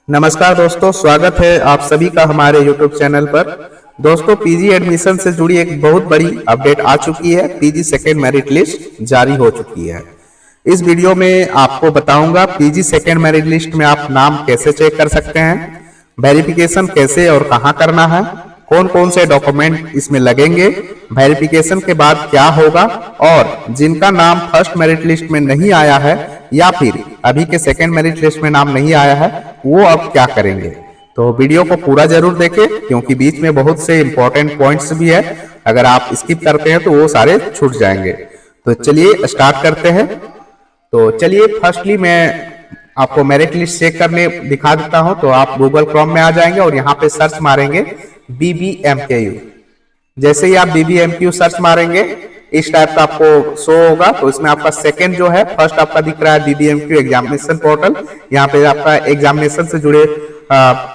नमस्कार दोस्तों, स्वागत है आप सभी का हमारे YouTube चैनल पर। दोस्तों, पीजी एडमिशन से जुड़ी एक बहुत बड़ी अपडेट आ चुकी है। पीजी सेकेंड मेरिट लिस्ट जारी हो चुकी है। इस वीडियो में आपको बताऊंगा पीजी सेकेंड मेरिट लिस्ट में आप नाम कैसे चेक कर सकते हैं, वेरिफिकेशन कैसे और कहां करना है, कौन कौन से डॉक्यूमेंट इसमें लगेंगे, वेरिफिकेशन के बाद क्या होगा, और जिनका नाम फर्स्ट मेरिट लिस्ट में नहीं आया है या फिर अभी के सेकंड मेरिट लिस्ट में नाम नहीं आया है वो अब क्या करेंगे। तो वीडियो को पूरा जरूर देखें क्योंकि बीच में बहुत से इंपॉर्टेंट पॉइंट्स भी है। अगर आप स्किप करते हैं तो वो सारे छूट जाएंगे। तो चलिए स्टार्ट करते हैं। तो चलिए फर्स्टली मैं आपको मेरिट लिस्ट चेक करने दिखा देता हूं। तो आप गूगल क्रोम में आ जाएंगे और यहाँ पे सर्च मारेंगे BBMKU। जैसे ही आप BBMKU सर्च मारेंगे इस टाइप का आपको शो होगा। तो इसमें आपका सेकंड जो है, फर्स्ट आपका दिख रहा है BBMKU एग्जामिनेशन पोर्टल। यहाँ पे आपका एग्जामिनेशन से जुड़े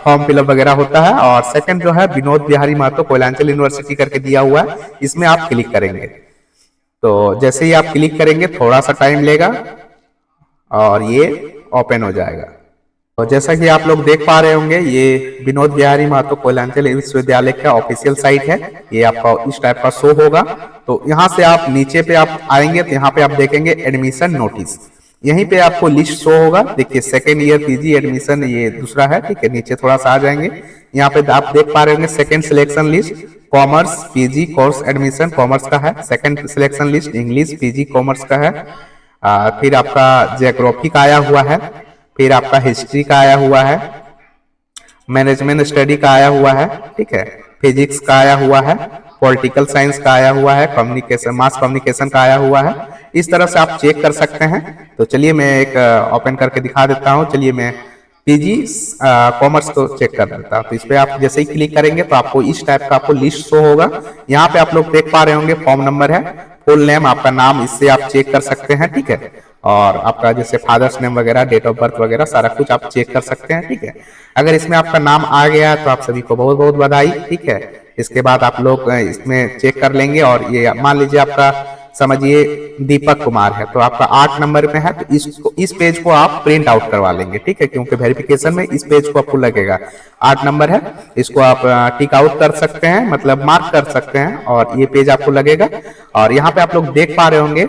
फॉर्म फिलअप वगैरह होता है। और सेकंड जो है विनोद बिहारी महतो कोयलांचल यूनिवर्सिटी करके दिया हुआ है, इसमें आप क्लिक करेंगे। तो जैसे ही आप क्लिक करेंगे थोड़ा सा टाइम लेगा और ये ओपन हो जाएगा। तो जैसा कि आप लोग देख पा रहे होंगे ये विनोद बिहारी महतो कोयलांचल विश्वविद्यालय का ऑफिशियल साइट है। ये आपका इस टाइप का शो होगा। तो यहाँ से आप नीचे पे आप आएंगे तो यहाँ पे आप देखेंगे एडमिशन नोटिस। यहीं पे आपको लिस्ट शो होगा। देखिए सेकेंड ईयर पीजी एडमिशन ये दूसरा है, ठीक है। नीचे थोड़ा सा आ जाएंगे, यहाँ पे आप देख पा रहे होंगे second selection list commerce PG course admission commerce का है। Second selection list English PG commerce का है। फिर आपका जियोग्राफी का आया हुआ है, फिर आपका हिस्ट्री का आया हुआ है, मैनेजमेंट स्टडी का आया हुआ है, ठीक है, फिजिक्स का आया हुआ है, पॉलिटिकल साइंस का आया हुआ है, कम्युनिकेशन मास कम्युनिकेशन का आया हुआ है। इस तरह से आप चेक कर सकते हैं। तो चलिए मैं एक ओपन करके दिखा देता हूं। चलिए मैं पीजी कॉमर्स को चेक कर देता हूं। तो इस पे आप जैसे ही क्लिक करेंगे तो आपको इस टाइप का आपको लिस्ट शो होगा। यहाँ पे आप लोग देख पा रहे होंगे फॉर्म नंबर है, फुल नेम, आपका नाम, इससे आप चेक कर सकते हैं, ठीक है। और आपका जैसे फादर्स नेम वगैरह, डेट ऑफ बर्थ वगैरह सारा कुछ आप चेक कर सकते हैं, ठीक है। अगर इसमें आपका नाम आ गया तो आप सभी को बहुत बहुत बधाई, ठीक है। इसके बाद आप लोग इसमें चेक कर लेंगे और ये मान लीजिए आपका समझिए दीपक कुमार है तो आपका 8 नंबर में है। तो इस पेज को आप प्रिंट आउट करवा लेंगे, ठीक है, क्योंकि वेरिफिकेशन में इस पेज को आपको लगेगा। 8 नंबर है, इसको आप टिक आउट कर सकते हैं, मतलब मार्क कर सकते हैं और ये पेज आपको लगेगा। और यहाँ पे आप लोग देख पा रहे होंगे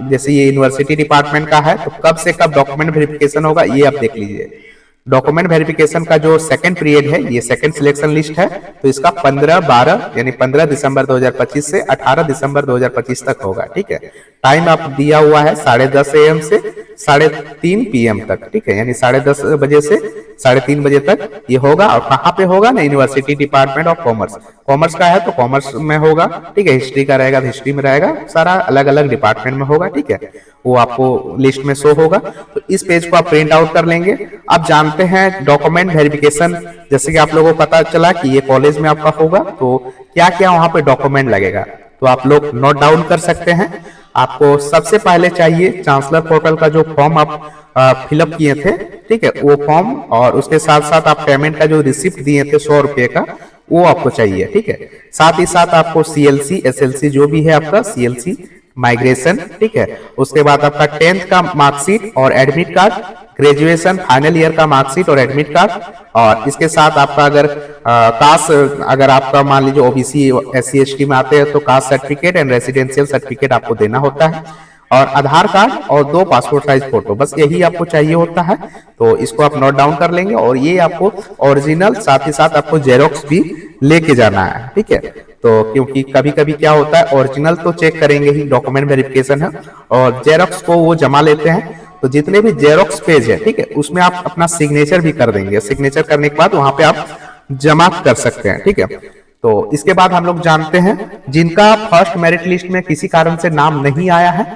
जैसे ये यूनिवर्सिटी डिपार्टमेंट का है तो कब से कब डॉक्यूमेंट वेरिफिकेशन होगा ये आप देख लीजिए। डॉक्यूमेंट वेरिफिकेशन का जो सेकंड पीरियड है, ये सेकंड सिलेक्शन लिस्ट है, तो इसका 15/12 यानी 15 दिसंबर 2025 से 18 दिसंबर 2025 तक होगा, ठीक है। टाइम आप दिया हुआ है 10:30 AM से 3:30 PM तक, ठीक है, यानी 10:30 बजे से 3:30 बजे तक ये होगा। और कहाँ पे होगा ना, university department of commerce. Commerce का है तो कॉमर्स में होगा, ठीक है। हिस्ट्री का रहेगा तो हिस्ट्री में रहेगा, सारा अलग अलग डिपार्टमेंट में होगा, ठीक है। वो आपको लिस्ट में शो होगा। तो इस पेज को आप प्रिंट आउट कर लेंगे। अब जानते हैं डॉक्यूमेंट वेरिफिकेशन, जैसे कि आप लोगों को पता चला कि ये कॉलेज में आपका होगा तो क्या क्या वहां पे डॉक्यूमेंट लगेगा तो आप लोग नोट डाउन कर सकते हैं। आपको सबसे पहले चाहिए चांसलर पोर्टल का जो फॉर्म आप फिलअप किए थे, ठीक है, वो फॉर्म, और उसके साथ साथ आप पेमेंट का जो रिसिप्ट दिए थे 100 रुपए का वो आपको चाहिए, ठीक है। साथ ही साथ आपको CLC SLC जो भी है आपका CLC माइग्रेशन, ठीक है। उसके बाद आपका 10th का मार्कशीट और admit card, graduation final year का मार्कशीट और एडमिट कार्ड, और इसके साथ आपका अगर कास्ट, अगर आपका मान लीजिए OBC SC ST में आते हैं तो caste certificate and residential certificate आपको देना होता है, और आधार कार्ड और 2 पासपोर्ट साइज फोटो, बस यही आपको चाहिए होता है। तो इसको आप नोट डाउन कर लेंगे और ये आपको ओरिजिनल, साथ ही साथ आपको जेरोक्स भी लेके जाना है, ठीक है। तो क्योंकि कभी कभी क्या होता है, ओरिजिनल तो चेक करेंगे ही, डॉक्यूमेंट वेरिफिकेशन है, और जेरोक्स को वो जमा लेते हैं। तो जितने भी जेरोक्स पेज है, ठीक है, उसमें आप अपना सिग्नेचर भी कर देंगे। सिग्नेचर करने के बाद वहां पे आप जमा कर सकते हैं, ठीक है। तो इसके बाद हम लोग जानते हैं जिनका फर्स्ट मेरिट लिस्ट में किसी कारण से नाम नहीं आया है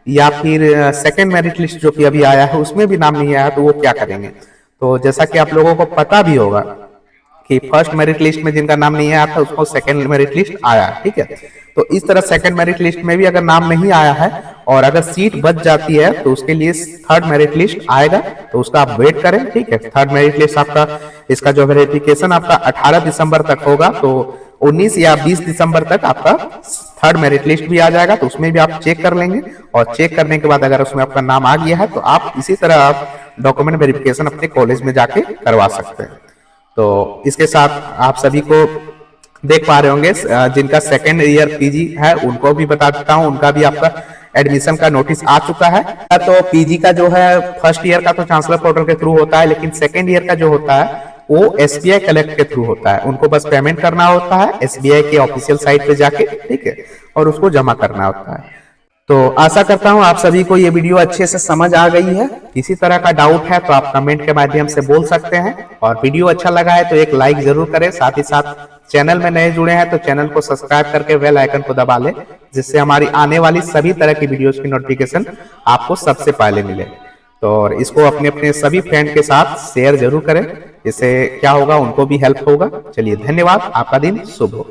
या फिर सेकंड मेरिट लिस्ट जो कि अभी आया है उसमें भी नाम नहीं आया तो वो क्या करेंगे। तो जैसा कि आप लोगों को पता भी होगा कि फर्स्ट मेरिट लिस्ट में जिनका नाम नहीं आया था उसको सेकंड मेरिट लिस्ट आया, ठीक है। तो इस तरह सेकंड मेरिट लिस्ट में भी अगर नाम नहीं आया है और अगर सीट बच जाती है तो उसके लिए थर्ड मेरिट लिस्ट आएगा, तो उसका आप वेट करें, ठीक है। थर्ड मेरिट लिस्ट आपका, इसका जो वेरिफिकेशन आपका 18 दिसंबर तक होगा, तो 19 या 20 दिसंबर तक आपका थर्ड मेरिट लिस्ट भी आ जाएगा, तो उसमें भी आप चेक कर लेंगे। और चेक करने के बाद अगर उसमें आपका नाम आ गया है तो आप इसी तरह आप डॉक्यूमेंट वेरिफिकेशन अपने कॉलेज में जाके करवा सकते हैं। तो इसके साथ आप सभी को देख पा रहे होंगे जिनका सेकेंड ईयर पीजी है उनको भी बता देता हूँ, उनका भी आपका एडमिशन का नोटिस आ चुका है। तो पीजी का जो है फर्स्ट ईयर का तो चांसलर पोर्टल के थ्रू होता है, लेकिन सेकेंड ईयर का जो होता है वो एसबीआई कलेक्ट के थ्रू होता है। उनको बस पेमेंट करना होता है एसबीआई के ऑफिशियल साइट पे जाके, ठीक है, और उसको जमा करना होता है। तो आशा करता हूं आप सभी को ये वीडियो अच्छे से समझ आ गई है। किसी तरह का डाउट है तो आप कमेंट के माध्यम से बोल सकते हैं, और वीडियो अच्छा लगा है तो एक लाइक जरूर करें। साथ ही साथ चैनल में नए जुड़े हैं तो चैनल को सब्सक्राइब करके बेल आइकन को दबा लें, जिससे हमारी आने वाली सभी तरह की वीडियोस की नोटिफिकेशन आपको सबसे पहले मिले। तो और इसको अपने अपने सभी फ्रेंड के साथ शेयर जरूर करें, इससे क्या होगा उनको भी हेल्प होगा। चलिए धन्यवाद, आपका दिन शुभ हो।